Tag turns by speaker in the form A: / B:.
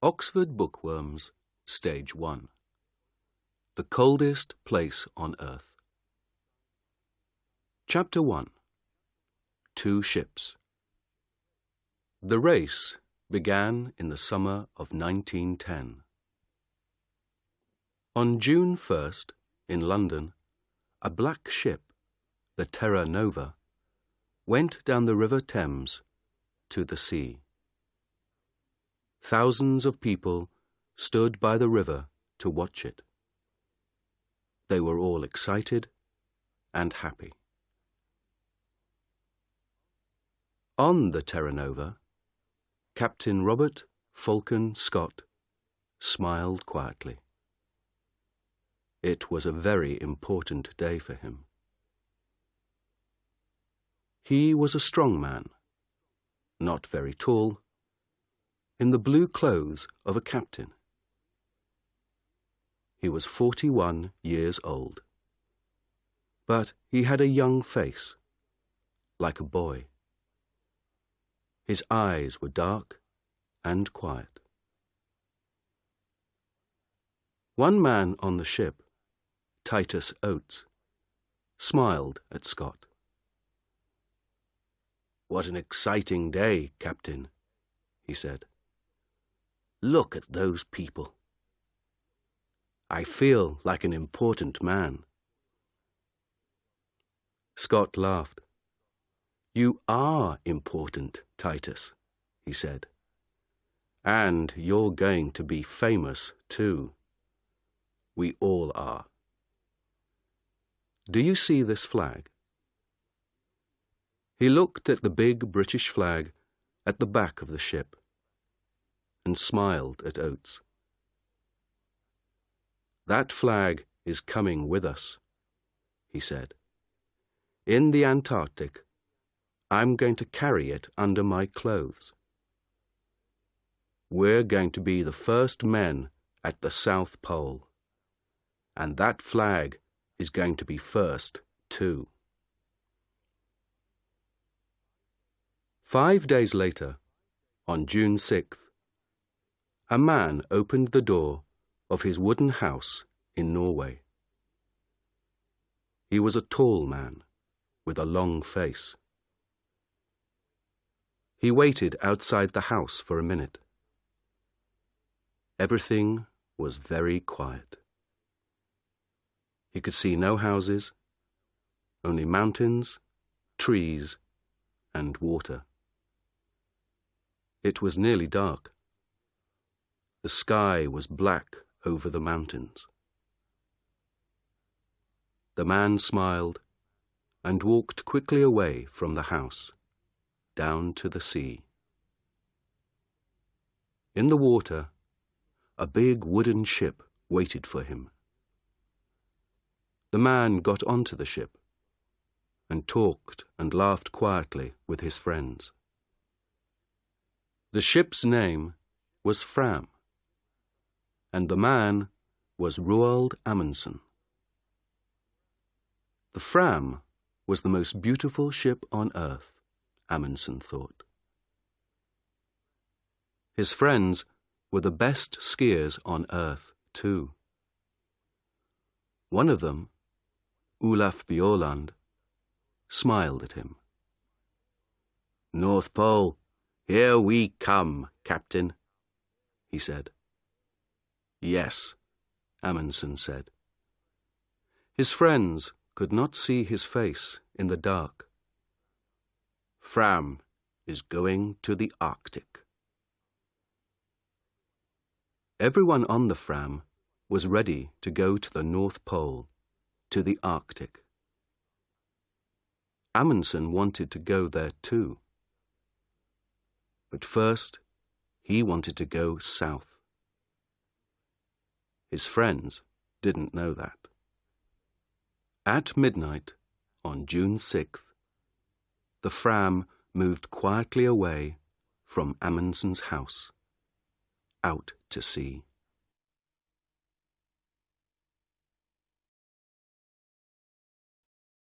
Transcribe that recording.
A: Oxford Bookworms, Stage 1. The Coldest Place on Earth. Chapter 1. 2 Ships. The race began in the summer of 1910. On June 1st, in London, a black ship, the Terra Nova, went down the River Thames to the sea. Thousands of people stood by the river to watch it. They were all excited and happy. On the Terra Nova, Captain Robert Falcon Scott smiled quietly. It was a very important day for him. He was a strong man, not very tall, in the blue clothes of a captain. He was 41 years old, but he had a young face, like a boy. His eyes were dark and quiet. One man on the ship, Titus Oates, smiled at Scott. "What an exciting day, Captain," he said. "Look at those people. I feel like an important man." Scott laughed. "You are important, Titus," he said. "And you're going to be famous, too. We all are. Do you see this flag?" He looked at the big British flag at the back of the ship and smiled at Oates. "That flag is coming with us," he said. "In the Antarctic, I'm going to carry it under my clothes. We're going to be the first men at the South Pole, and that flag is going to be first, too." 5 days later, on June 6th, a man opened the door of his wooden house in Norway. He was a tall man with a long face. He waited outside the house for a minute. Everything was very quiet. He could see no houses, only mountains, trees, and water. It was nearly dark. The sky was black over the mountains. The man smiled and walked quickly away from the house, down to the sea. In the water, a big wooden ship waited for him. The man got onto the ship and talked and laughed quietly with his friends. The ship's name was Fram, and the man was Roald Amundsen. The Fram was the most beautiful ship on earth, Amundsen thought. His friends were the best skiers on earth, too. One of them, Olaf Bjaaland, smiled at him. "North Pole, here we come, Captain," he said. "Yes," Amundsen said. His friends could not see his face in the dark. "Fram is going to the Arctic." Everyone on the Fram was ready to go to the North Pole, to the Arctic. Amundsen wanted to go there too. But first, he wanted to go south. His friends didn't know that. At midnight, on June 6th, the Fram moved quietly away from Amundsen's house, out to sea.